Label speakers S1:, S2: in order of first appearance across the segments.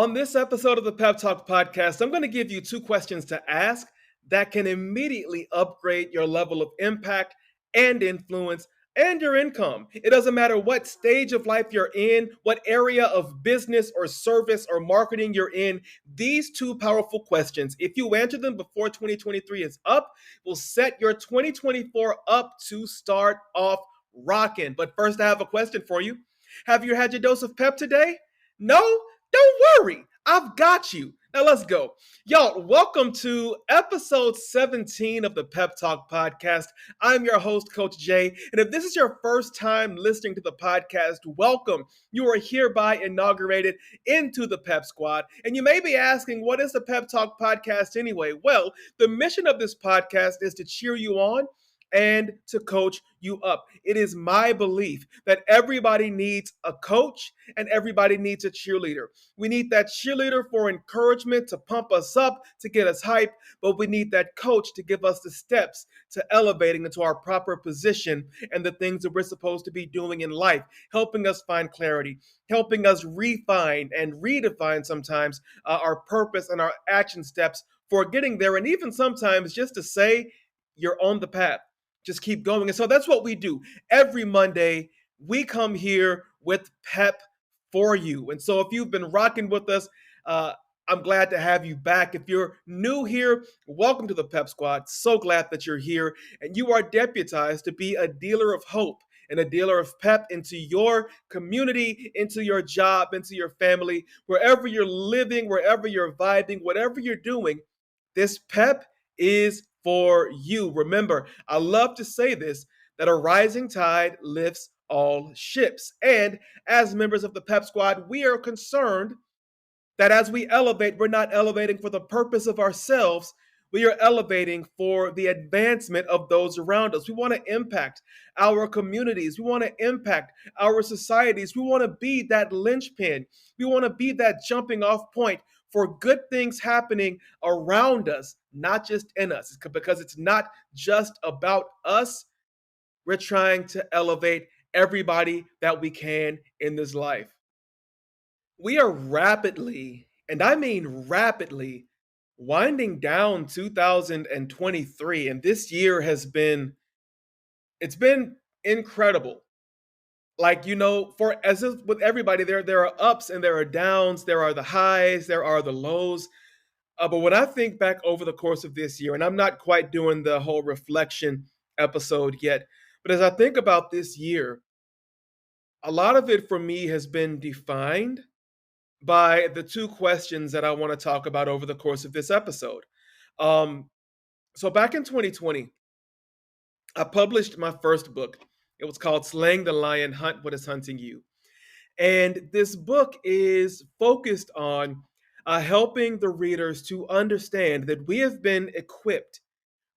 S1: On this episode of the Pep Talk podcast, I'm going to give you two questions to ask that can immediately upgrade your level of impact and influence and your income. It doesn't matter what stage of life you're in, what area of business or service or marketing you're in. These two powerful questions, if you answer them before 2023 is up, will set your 2024 up to start off rocking. But first, I have a question for you. Have you had your dose of pep today? No? Don't worry, I've got you. Now let's go. Y'all, welcome to episode 17 of the Pep Talk podcast. I'm your host, Coach Jay. And if this is your first time listening to the podcast, welcome. You are hereby inaugurated into the Pep Squad. And you may be asking, what is the Pep Talk podcast anyway? Well, the mission of this podcast is to cheer you on and to coach you up. It is my belief that everybody needs a coach and everybody needs a cheerleader. We need that cheerleader for encouragement, to pump us up, to get us hyped, but we need that coach to give us the steps to elevating into our proper position and the things that we're supposed to be doing in life, helping us find clarity, helping us refine and redefine sometimes our purpose and our action steps for getting there, and even sometimes just to say, you're on the path. Just keep going. And so that's what we do. Every Monday, we come here with pep for you. And so if you've been rocking with us, I'm glad to have you back. If you're new here, welcome to the Pep Squad. So glad that you're here. And you are deputized to be a dealer of hope and a dealer of pep into your community, into your job, into your family, wherever you're living, wherever you're vibing, whatever you're doing. This pep is for you. Remember, I love to say this, that a rising tide lifts all ships. And as members of the Pep Squad, we are concerned that as we elevate, we're not elevating for the purpose of ourselves. We are elevating for the advancement of those around us. We want to impact our communities. We want to impact our societies. We want to be that linchpin. We want to be that jumping off point for good things happening around us, not just in us. Because it's not just about us. We're trying to elevate everybody that we can in this life. We are rapidly, and I mean rapidly, winding down 2023. And this year it's been incredible. Like, for as if with everybody, there are ups and there are downs, there are the highs, there are the lows. But when I think back over the course of this year, and I'm not quite doing the whole reflection episode yet, but as I think about this year, a lot of it for me has been defined by the two questions that I want to talk about over the course of this episode. So back in 2020, I published my first book. It was called Slaying the Lion, Hunt What Is Hunting You. And this book is focused on helping the readers to understand that we have been equipped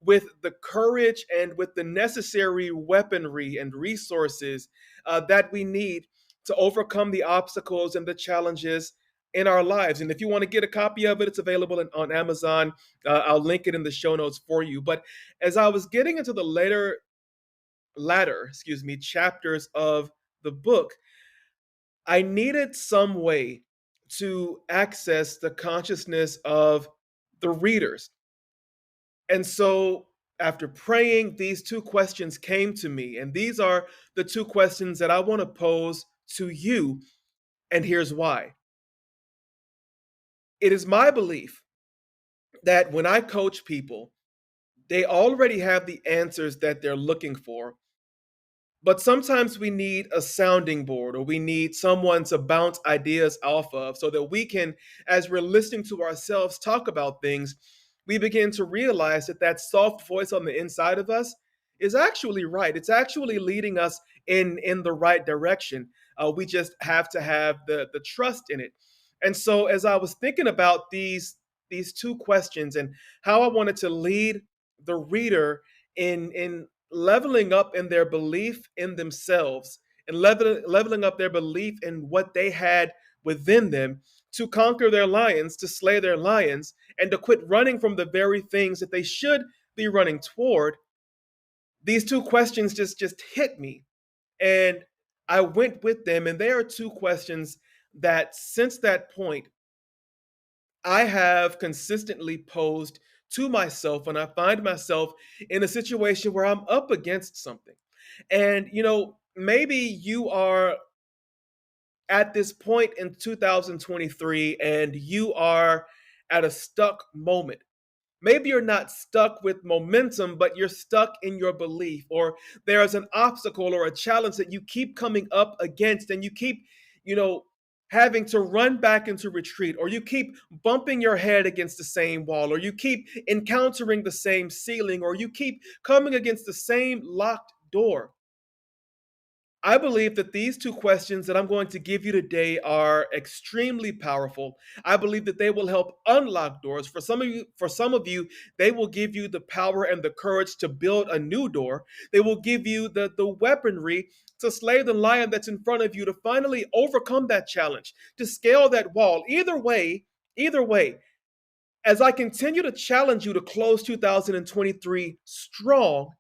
S1: with the courage and with the necessary weaponry and resources that we need to overcome the obstacles and the challenges in our lives. And if you want to get a copy of it, it's available on Amazon. I'll link it in the show notes for you. But as I was getting into the latter chapters of the book, I needed some way to access the consciousness of the readers. And so after praying, these two questions came to me. And these are the two questions that I want to pose to you. And here's why. It is my belief that when I coach people, they already have the answers that they're looking for. But sometimes we need a sounding board, or we need someone to bounce ideas off of, so that we can, as we're listening to ourselves talk about things, we begin to realize that that soft voice on the inside of us is actually right. It's actually leading us in the right direction. We just have to have the trust in it. And so as I was thinking about these two questions and how I wanted to lead the reader in leveling up in their belief in themselves and leveling up their belief in what they had within them to conquer their lions, to slay their lions, and to quit running from the very things that they should be running toward, these two questions just hit me. And I went with them. And there are two questions that since that point I have consistently posed to myself when I find myself in a situation where I'm up against something. And, maybe you are at this point in 2023 and you are at a stuck moment. Maybe you're not stuck with momentum, but you're stuck in your belief, or there's an obstacle or a challenge that you keep coming up against, and you keep, you know, having to run back into retreat, or you keep bumping your head against the same wall, or you keep encountering the same ceiling, or you keep coming against the same locked door. I believe that these two questions that I'm going to give you today are extremely powerful. I believe that they will help unlock doors. For some of you, they will give you the power and the courage to build a new door. They will give you the weaponry to slay the lion that's in front of you, to finally overcome that challenge, to scale that wall. Either way, as I continue to challenge you to close 2023 strong,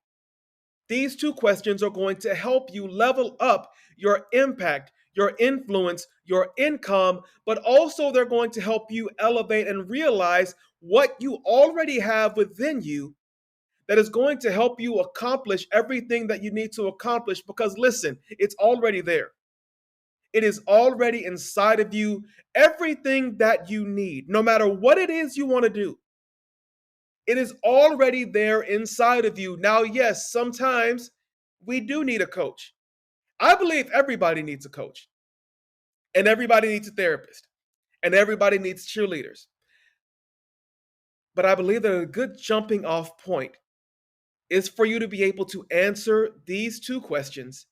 S1: these two questions are going to help you level up your impact, your influence, your income, but also they're going to help you elevate and realize what you already have within you that is going to help you accomplish everything that you need to accomplish. Because listen, it's already there. It is already inside of you. Everything that you need, no matter what it is you want to do, it is already there inside of you. Now, yes, sometimes we do need a coach. I believe everybody needs a coach, and everybody needs a therapist, and everybody needs cheerleaders. But I believe that a good jumping off point is for you to be able to answer these two questions,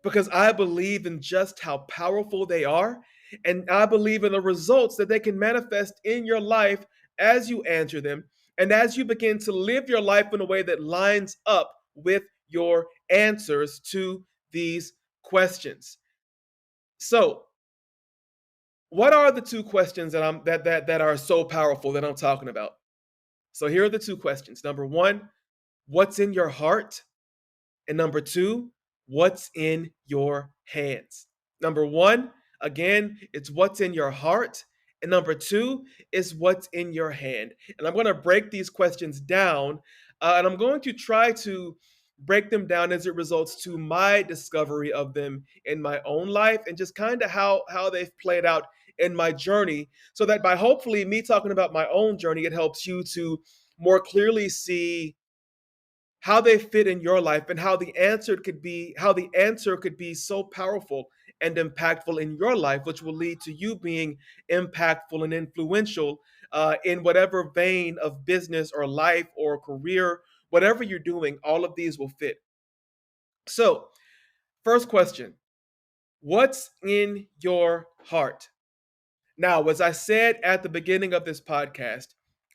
S1: because I believe in just how powerful they are. And I believe in the results that they can manifest in your life as you answer them, and as you begin to live your life in a way that lines up with your answers to these questions. So, what are the two questions that are so powerful that I'm talking about? So here are the two questions. Number one, what's in your heart? And number two, what's in your hands? Number one, again, it's what's in your heart. And number two is what's in your hand. And I'm going to break these questions down, and I'm going to try to break them down as it results to my discovery of them in my own life, and just kind of how they've played out in my journey, so that by hopefully me talking about my own journey, it helps you to more clearly see how they fit in your life, and how the answer could be so powerful and impactful in your life, which will lead to you being impactful and influential in whatever vein of business or life or career, whatever you're doing. All of these will fit. So, first question, what's in your heart? Now, as I said at the beginning of this podcast,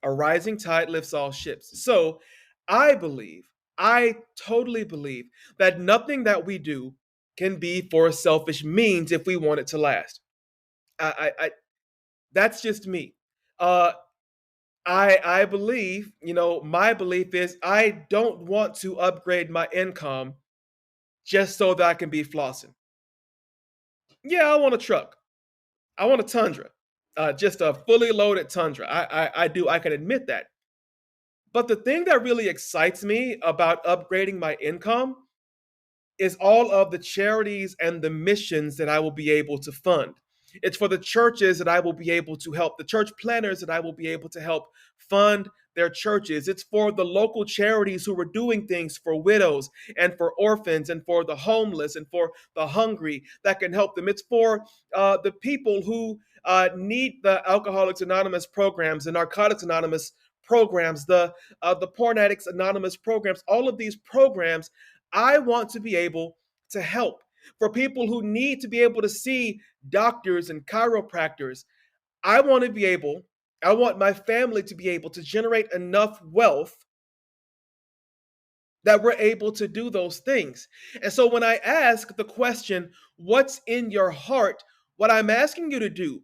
S1: a rising tide lifts all ships. So I believe, I totally believe that nothing that we do can be for selfish means if we want it to last. I that's just me. Uh, I believe, my belief is I don't want to upgrade my income just so that I can be flossing. Yeah, I want a truck. I want a Tundra, just a fully loaded Tundra. I do. I can admit that. But the thing that really excites me about upgrading my income is all of the charities and the missions that I will be able to fund. It's for the churches that I will be able to help, the church planners that I will be able to help fund their churches. It's for the local charities who are doing things for widows and for orphans and for the homeless and for the hungry that can help them. It's for the people who need the Alcoholics Anonymous programs, the Narcotics Anonymous programs, the Porn Addicts Anonymous programs. All of these programs I want to be able to help. For people who need to be able to see doctors and chiropractors, I want to be able, I want my family to be able to generate enough wealth that we're able to do those things. And so when I ask the question, what's in your heart? What I'm asking you to do,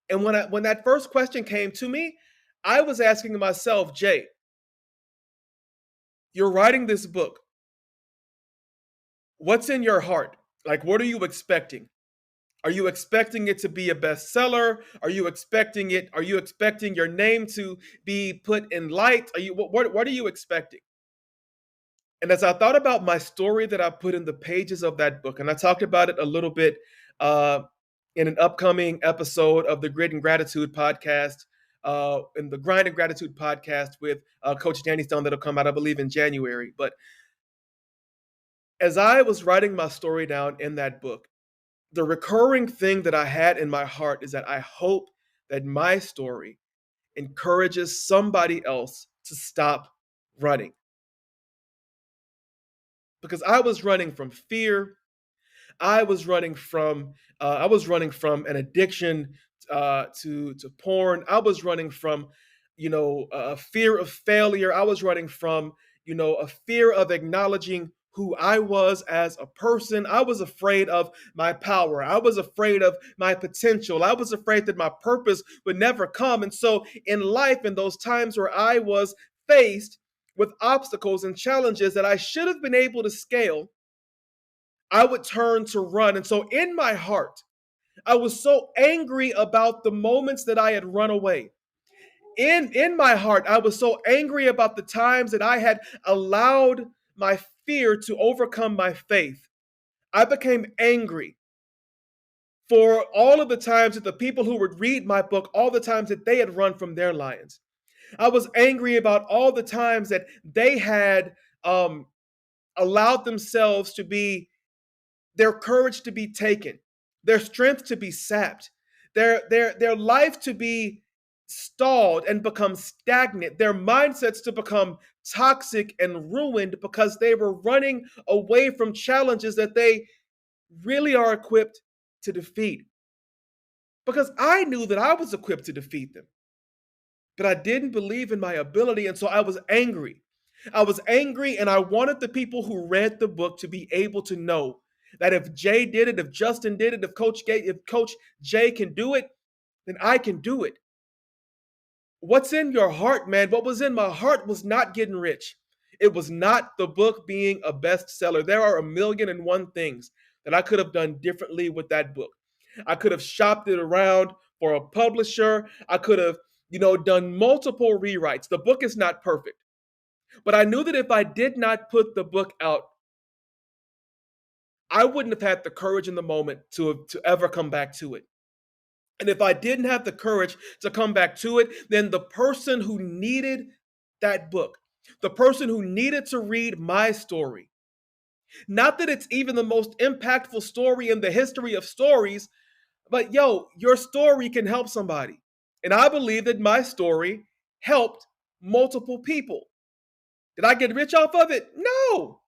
S1: and when that first question came to me, I was asking myself, Jay, you're writing this book. What's in your heart? Like, what are you expecting? Are you expecting it to be a bestseller? Are you expecting your name to be put in light? What are you expecting? And as I thought about my story that I put in the pages of that book, and I talked about it a little bit uh, in an upcoming episode of the Grit and Gratitude podcast, in the Grind and Gratitude podcast with Coach Danny Stone that'll come out, I believe, in January. But as I was writing my story down in that book, the recurring thing that I had in my heart is that I hope that my story encourages somebody else to stop running. Because I was running from fear, I was running from an addiction to porn. I was running from a fear of failure. I was running from a fear of acknowledging who I was as a person. I was afraid of my power. I was afraid of my potential. I was afraid that my purpose would never come. And so in life, in those times where I was faced with obstacles and challenges that I should have been able to scale, I would turn to run. And so in my heart, I was so angry about the moments that I had run away. In my heart, I was so angry about the times that I had allowed my fear to overcome my faith. I became angry for all of the times that the people who would read my book, all the times that they had run from their lions. I was angry about all the times that they had allowed themselves to be their courage to be taken, their strength to be sapped, their life to be stalled and become stagnant, their mindsets to become toxic and ruined because they were running away from challenges that they really are equipped to defeat. Because I knew that I was equipped to defeat them, but I didn't believe in my ability, and so I was angry. I was angry, and I wanted the people who read the book to be able to know that if Jay did it, if Justin did it, if Coach Jay can do it, then I can do it. What's in your heart, man? What was in my heart was not getting rich. It was not the book being a bestseller. There are a million and one things that I could have done differently with that book. I could have shopped it around for a publisher. I could have, done multiple rewrites. The book is not perfect. But I knew that if I did not put the book out, I wouldn't have had the courage in the moment to ever come back to it. And if I didn't have the courage to come back to it, then the person who needed that book, the person who needed to read my story, not that it's even the most impactful story in the history of stories, but your story can help somebody. And I believe that my story helped multiple people. Did I get rich off of it? No.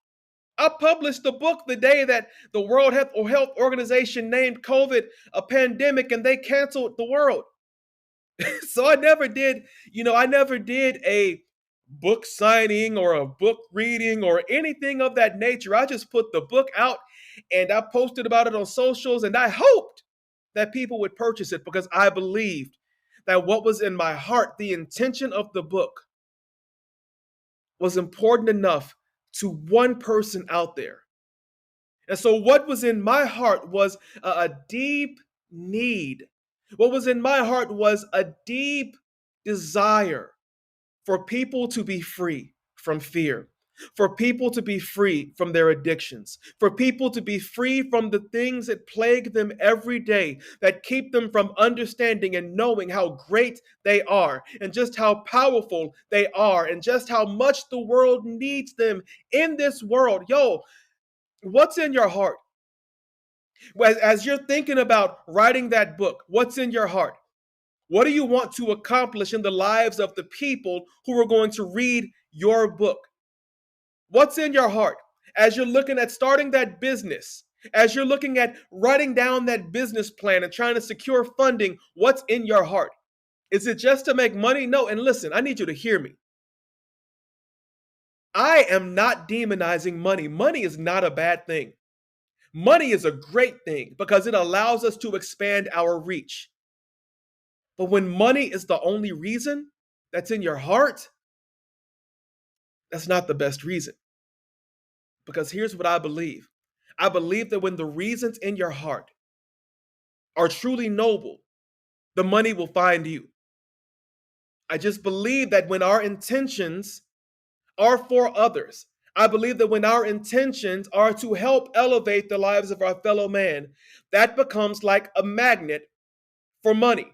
S1: I published the book the day that the World Health Organization named COVID a pandemic and they canceled the world. So I never did a book signing or a book reading or anything of that nature. I just put the book out and I posted about it on socials and I hoped that people would purchase it because I believed that what was in my heart, the intention of the book, was important enough to one person out there. And so, what was in my heart was a deep need. What was in my heart was a deep desire for people to be free from fear, for people to be free from their addictions, for people to be free from the things that plague them every day, that keep them from understanding and knowing how great they are, and just how powerful they are, and just how much the world needs them in this world. What's in your heart? As you're thinking about writing that book, what's in your heart? What do you want to accomplish in the lives of the people who are going to read your book? What's in your heart? As you're looking at starting that business, as you're looking at writing down that business plan and trying to secure funding, what's in your heart? Is it just to make money? No. And listen, I need you to hear me. I am not demonizing money. Money is not a bad thing. Money is a great thing because it allows us to expand our reach. But when money is the only reason that's in your heart, that's not the best reason. Because here's what I believe. I believe that when the reason's in your heart, are truly noble, the money will find you. I just believe that when our intentions are for others, I believe that when our intentions are to help elevate the lives of our fellow man, that becomes like a magnet for money.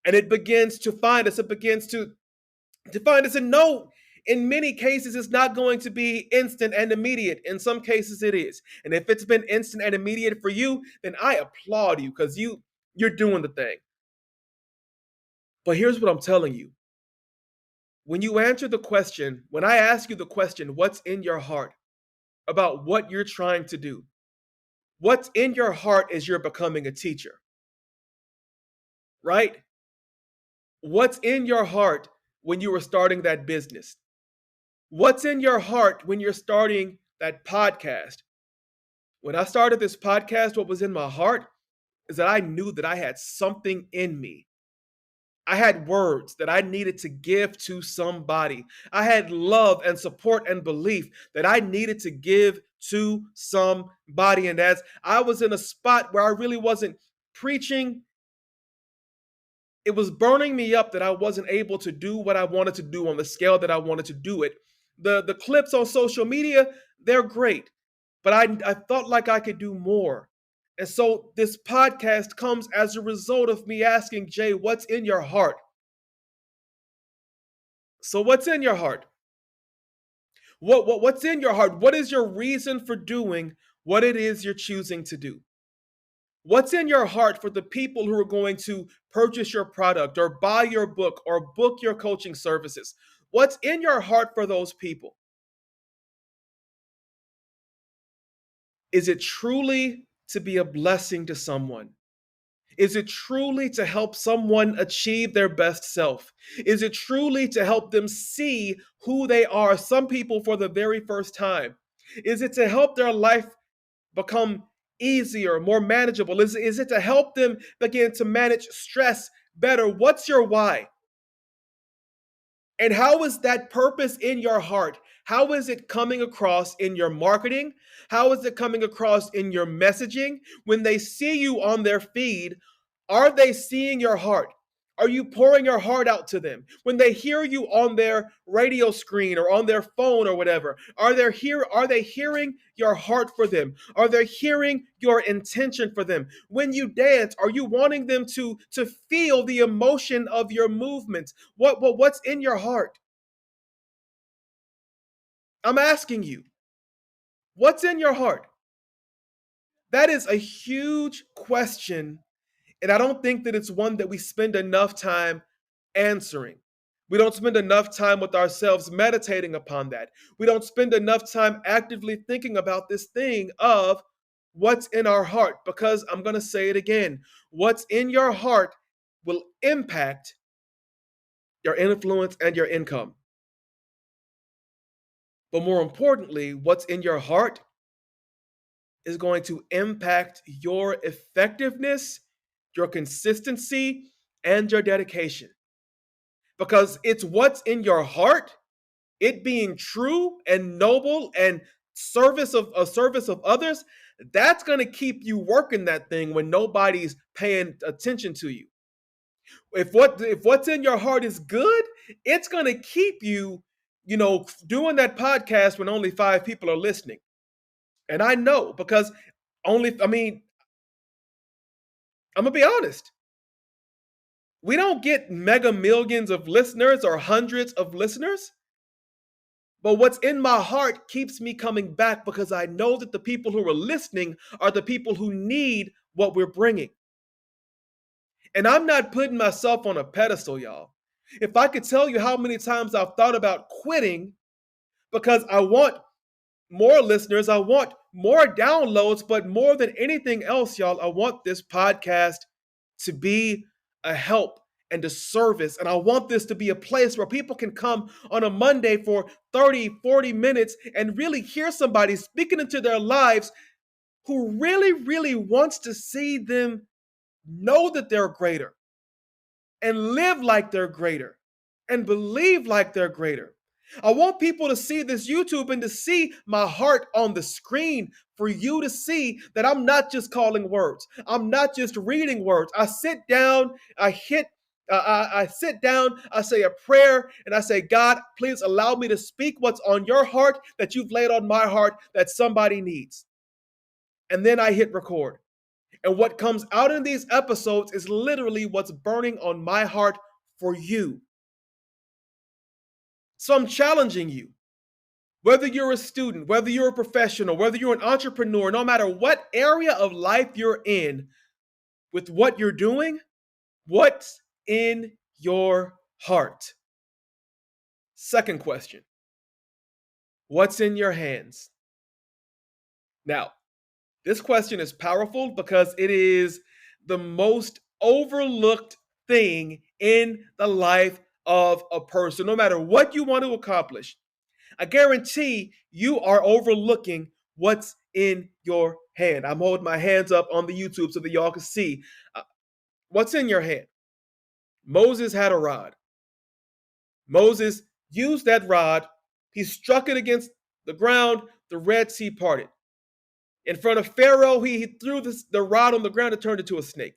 S1: And it begins to find us, it begins to find us. And no, in many cases, it's not going to be instant and immediate. In some cases, it is. And if it's been instant and immediate for you, then I applaud you because you're doing the thing. But here's what I'm telling you. When you answer the question, when I ask you the question, what's in your heart about what you're trying to do? What's in your heart as you're becoming a teacher, right? What's in your heart when you were starting that business? What's in your heart when you're starting that podcast? When I started this podcast, what was in my heart is that I knew that I had something in me. I had words that I needed to give to somebody. I had love and support and belief that I needed to give to somebody. And as I was in a spot where I really wasn't preaching, it was burning me up that I wasn't able to do what I wanted to do on the scale that I wanted to do it. The clips on social media, they're great, but I felt like I could do more. And so this podcast comes as a result of me asking Jay, what's in your heart? So what's in your heart? What's in your heart? What is your reason for doing what it is you're choosing to do? What's in your heart for the people who are going to purchase your product or buy your book or book your coaching services? What's in your heart for those people? Is it truly to be a blessing to someone? Is it truly to help someone achieve their best self? Is it truly to help them see who they are, some people for the very first time? Is it to help their life become easier, more manageable? Is it to help them begin to manage stress better? What's your why? And how is that purpose in your heart? How is it coming across in your marketing? How is it coming across in your messaging? When they see you on their feed, are they seeing your heart? Are you pouring your heart out to them? When they hear you on their radio screen or on their phone or whatever, are they hearing your heart for them? Are they hearing your intention for them? When you dance, are you wanting them to feel the emotion of your movements? What's in your heart? I'm asking you, what's in your heart? That is a huge question, and I don't think that it's one that we spend enough time answering. We don't spend enough time with ourselves meditating upon that. We don't spend enough time actively thinking about this thing of what's in our heart, because I'm going to say it again. What's in your heart will impact your influence and your income. But more importantly, what's in your heart is going to impact your effectiveness, your consistency, and your dedication. Because it's what's in your heart, it being true and noble and service of others, that's going to keep you working that thing when nobody's paying attention to you. If what's in your heart is good, it's going to keep you, doing that podcast when only 5 people are listening. And I know because I'm going to be honest. We don't get mega millions of listeners or hundreds of listeners. But what's in my heart keeps me coming back because I know that the people who are listening are the people who need what we're bringing. And I'm not putting myself on a pedestal, y'all. If I could tell you how many times I've thought about quitting because I want more listeners, I want more downloads, but more than anything else, y'all, I want this podcast to be a help and a service. And I want this to be a place where people can come on a Monday for 30, 40 minutes and really hear somebody speaking into their lives who really, really wants to see them know that they're greater and live like they're greater and believe like they're greater. I want people to see this YouTube and to see my heart on the screen, for you to see that I'm not just calling words. I'm not just reading words. I sit down, I sit down, I say a prayer, and I say, God, please allow me to speak what's on your heart that you've laid on my heart that somebody needs. And then I hit record. And what comes out in these episodes is literally what's burning on my heart for you. So I'm challenging you. Whether you're a student, whether you're a professional, whether you're an entrepreneur, no matter what area of life you're in, with what you're doing, what's in your heart? Second question, what's in your hands? Now, this question is powerful because it is the most overlooked thing in the life of a person, no matter what you want to accomplish. I guarantee you are overlooking what's in your hand. I'm holding my hands up on the YouTube so that y'all can see what's in your hand. Moses had a rod. Moses used that rod. He struck it against the ground. The Red Sea parted. In front of Pharaoh, he threw the rod on the ground and turned into a snake.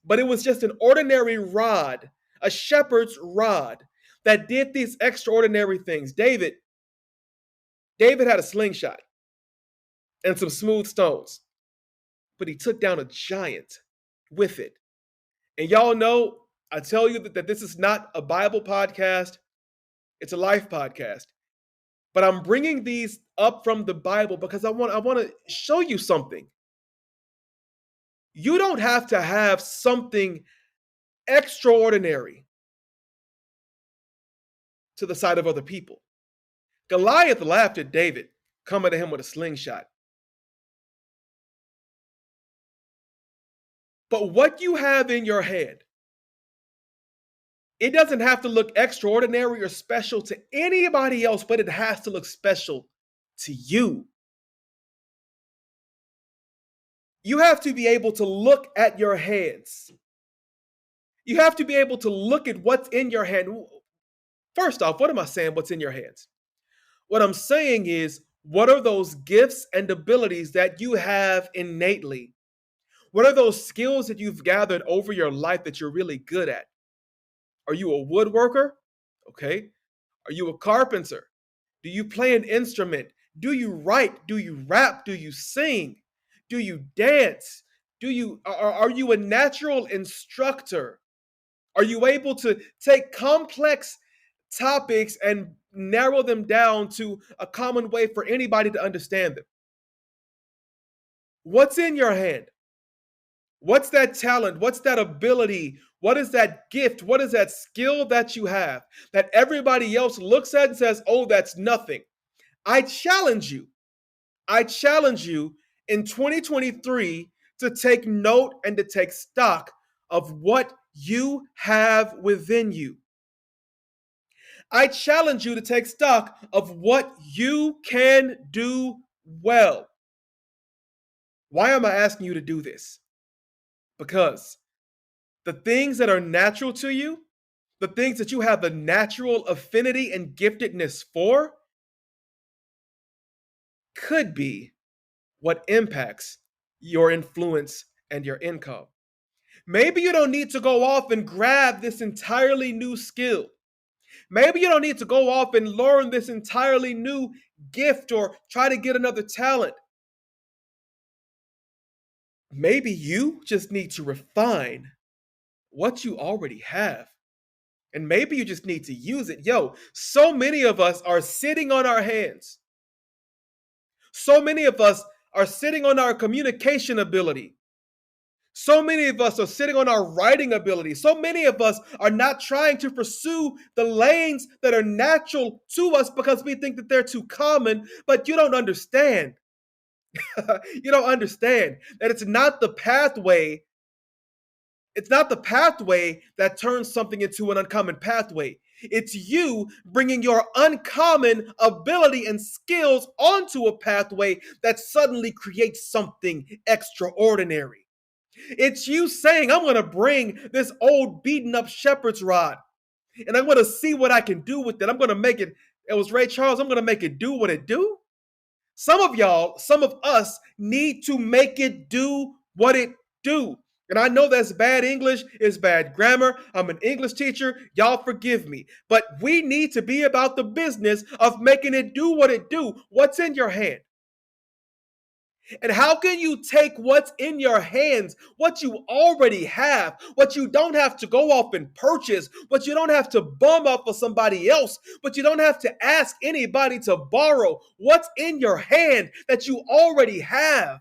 S1: But it was just an ordinary rod, a shepherd's rod, that did these extraordinary things. David had a slingshot and some smooth stones, but he took down a giant with it. And y'all know, I tell you that this is not a Bible podcast, it's a life podcast. But I'm bringing these up from the Bible because I want to show you something. You don't have to have something extraordinary to the sight of other people. Goliath laughed at David coming to him with a slingshot. But what you have in your hand, it doesn't have to look extraordinary or special to anybody else, but it has to look special to you. You have to be able to look at your hands. You have to be able to look at what's in your hand. First off, what am I saying? What's in your hands? What I'm saying is, what are those gifts and abilities that you have innately? What are those skills that you've gathered over your life that you're really good at? Are you a woodworker? Okay. Are you a carpenter? Do you play an instrument? Do you write? Do you rap? Do you sing? Do you dance? Are you a natural instructor? Are you able to take complex topics and narrow them down to a common way for anybody to understand them? What's in your hand? What's that talent? What's that ability? What is that gift? What is that skill that you have that everybody else looks at and says, oh, that's nothing? I challenge you in 2023 to take note and to take stock of what you have within you. I challenge you to take stock of what you can do well. Why am I asking you to do this? Because the things that are natural to you, the things that you have the natural affinity and giftedness for, could be what impacts your influence and your income. Maybe you don't need to go off and grab this entirely new skill. Maybe you don't need to go off and learn this entirely new gift or try to get another talent. Maybe you just need to refine what you already have. And maybe you just need to use it. So many of us are sitting on our hands. So many of us are sitting on our communication ability. So many of us are sitting on our writing ability. So many of us are not trying to pursue the lanes that are natural to us because we think that they're too common, but you don't understand. You don't understand that it's not the pathway. It's not the pathway that turns something into an uncommon pathway. It's you bringing your uncommon ability and skills onto a pathway that suddenly creates something extraordinary. It's you saying, I'm going to bring this old beaten up shepherd's rod and I'm going to see what I can do with it. I'm going to make it. It was Ray Charles. I'm going to make it do what it do. Some of y'all, some of us need to make it do what it do. And I know that's bad English, it's bad grammar. I'm an English teacher. Y'all forgive me. But we need to be about the business of making it do what it do. What's in your hand? And how can you take what's in your hands, what you already have, what you don't have to go off and purchase, what you don't have to bum up for somebody else, but you don't have to ask anybody to borrow, what's in your hand that you already have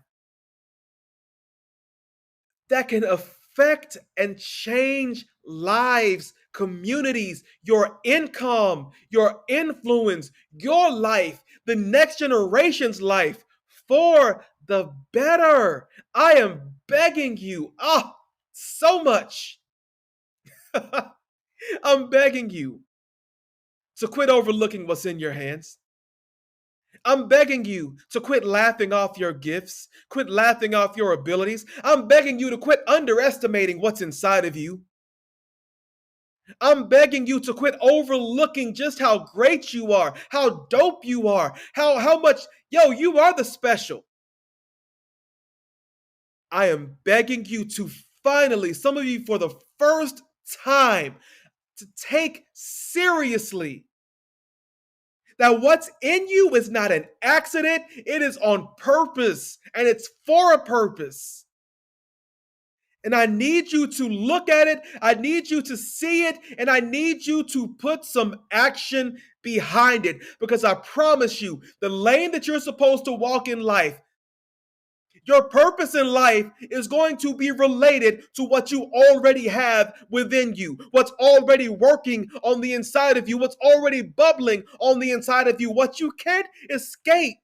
S1: that can affect and change lives, communities, your income, your influence, your life, the next generation's life for the better. I am begging you, so much. I'm begging you to quit overlooking what's in your hands. I'm begging you to quit laughing off your gifts, quit laughing off your abilities. I'm begging you to quit underestimating what's inside of you. I'm begging you to quit overlooking just how great you are, how dope you are, how much, you are the special. I am begging you to finally, some of you for the first time, to take seriously that what's in you is not an accident, it is on purpose and it's for a purpose. And I need you to look at it, I need you to see it, and I need you to put some action behind it. Because I promise you, the lane that you're supposed to walk in life, your purpose in life is going to be related to what you already have within you, what's already working on the inside of you, what's already bubbling on the inside of you, what you can't escape.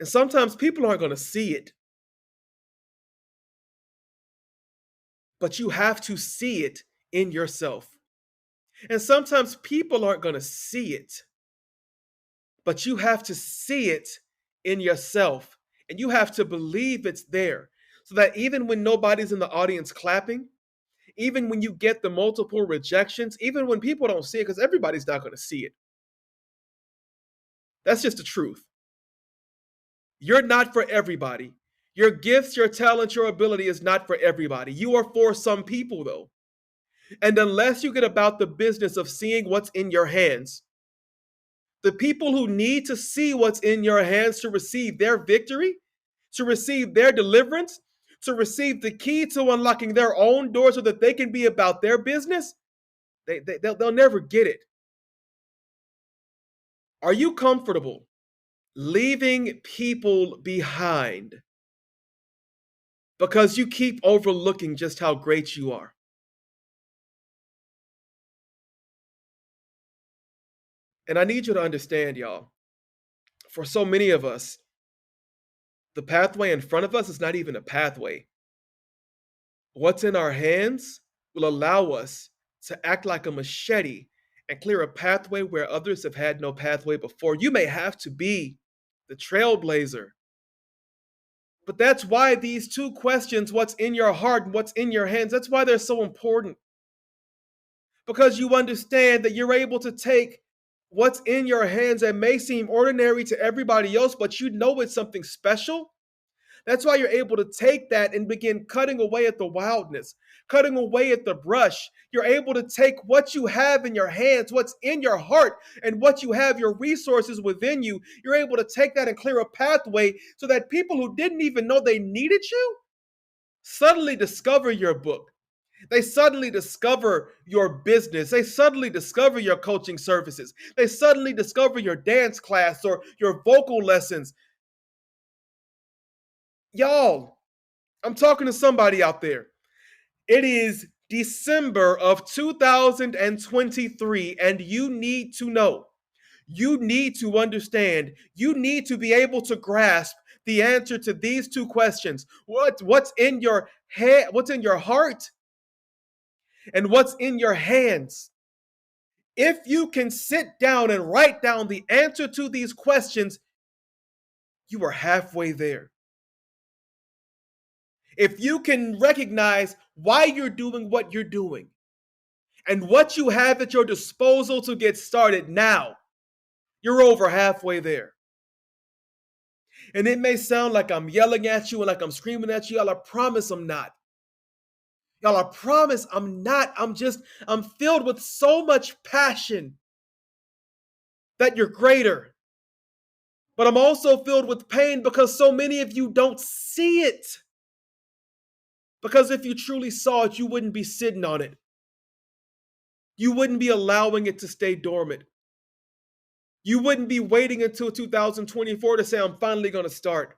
S1: And sometimes people aren't going to see it, but you have to see it in yourself. And sometimes people aren't going to see it, but you have to see it in yourself. And you have to believe it's there. So that even when nobody's in the audience clapping, even when you get the multiple rejections, even when people don't see it, because everybody's not going to see it. That's just the truth. You're not for everybody. Your gifts, your talent, your ability is not for everybody. You are for some people, though. And unless you get about the business of seeing what's in your hands, the people who need to see what's in your hands to receive their victory, to receive their deliverance, to receive the key to unlocking their own door so that they can be about their business, they'll never get it. Are you comfortable leaving people behind because you keep overlooking just how great you are? And I need you to understand, y'all, for so many of us, the pathway in front of us is not even a pathway. What's in our hands will allow us to act like a machete and clear a pathway where others have had no pathway before. You may have to be the trailblazer. But that's why these two questions, what's in your heart and what's in your hands, that's why they're so important. Because you understand that you're able to take what's in your hands that may seem ordinary to everybody else, but you know it's something special. That's why you're able to take that and begin cutting away at the wildness, cutting away at the brush. You're able to take what you have in your hands, what's in your heart, and what you have, your resources within you. You're able to take that and clear a pathway so that people who didn't even know they needed you suddenly discover your book. They suddenly discover your business. They suddenly discover your coaching services. They suddenly discover your dance class or your vocal lessons. Y'all, I'm talking to somebody out there. It is December of 2023, and you need to know, you need to understand, you need to be able to grasp the answer to these two questions. What's in your head, what's in your heart, and what's in your hands? If you can sit down and write down the answer to these questions, you are halfway there. If you can recognize why you're doing what you're doing, And what you have at your disposal to get started now, you're over halfway there. And it may sound like I'm yelling at you and like I'm screaming at you. Y'all, I promise I'm not. Y'all, I promise I'm not. I'm filled with so much passion that you're greater. But I'm also filled with pain because so many of you don't see it. Because if you truly saw it, you wouldn't be sitting on it. You wouldn't be allowing it to stay dormant. You wouldn't be waiting until 2024 to say, I'm finally going to start.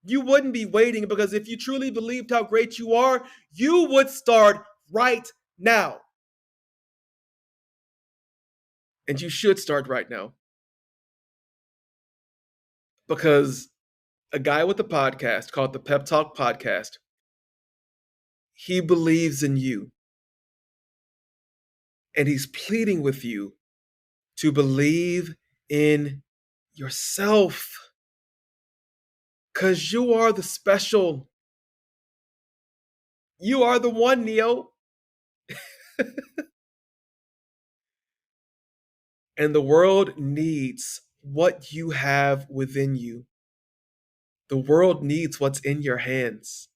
S1: You wouldn't be waiting, because if you truly believed how great you are, you would start right now. And you should start right now. Because a guy with a podcast called the Pep Talk podcast, he believes in you. And he's pleading with you to believe in yourself. Because you are the special. You are the one, Neo. And the world needs what you have within you. The world needs what's in your hands.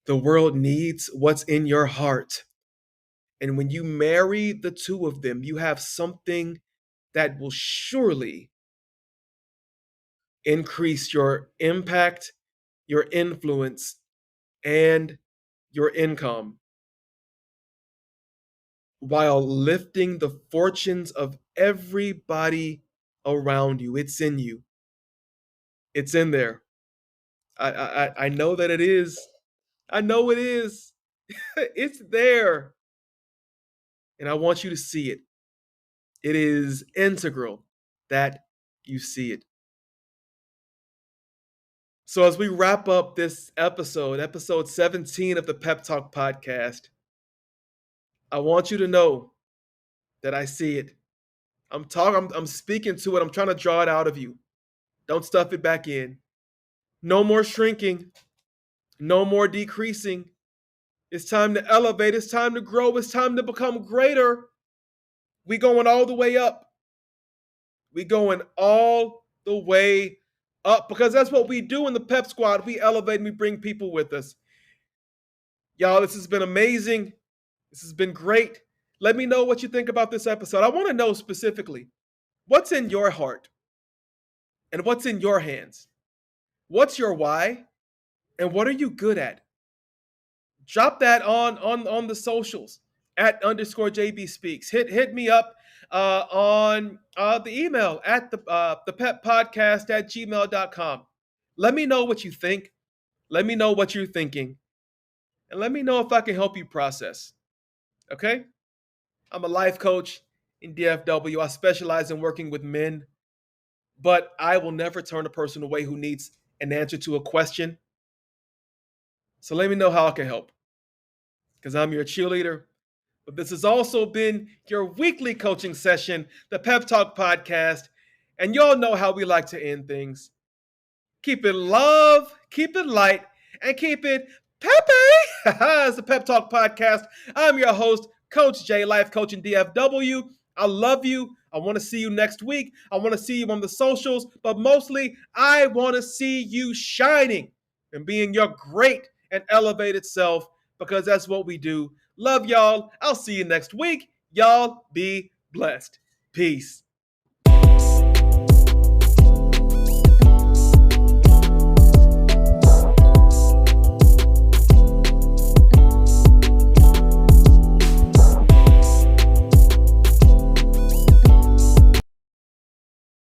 S1: The world needs what's in your heart. And when you marry the two of them, you have something that will surely increase your impact, your influence, and your income, while lifting the fortunes of everybody around you. It's in you. It's in there. I know that it is. I know it is. It's there. And I want you to see it. It is integral that you see it. So as we wrap up this episode 17 of the Pep Talk podcast, I want you to know that I see it. I'm speaking to it. I'm trying to draw it out of you. Don't stuff it back in. No more shrinking. No more decreasing. It's time to elevate. It's time to grow. It's time to become greater. We going all the way up. We going all the way up, because that's what we do in the Pep Squad. We elevate and we bring people with us. Y'all, this has been amazing. This has been great. Let me know what you think about this episode. I want to know specifically what's in your heart and what's in your hands. What's your why and what are you good at? Drop that on the socials at _JB Speaks. Hit me up on the email at the peppodcast at gmail.com. Let me know what you think. Let me know what you're thinking. And let me know if I can help you process. Okay? I'm a life coach in DFW. I specialize in working with men, but I will never turn a person away who needs an answer to a question. So let me know how I can help, because I'm your cheerleader. But this has also been your weekly coaching session, the Pep Talk podcast. And y'all know how we like to end things. Keep it love, keep it light, and keep it peppy. It's the Pep Talk podcast. I'm your host, Coach J, life coach in DFW. I love you. I want to see you next week. I want to see you on the socials. But mostly, I want to see you shining and being your great and elevated self, because that's what we do. Love y'all. I'll see you next week. Y'all be blessed. Peace.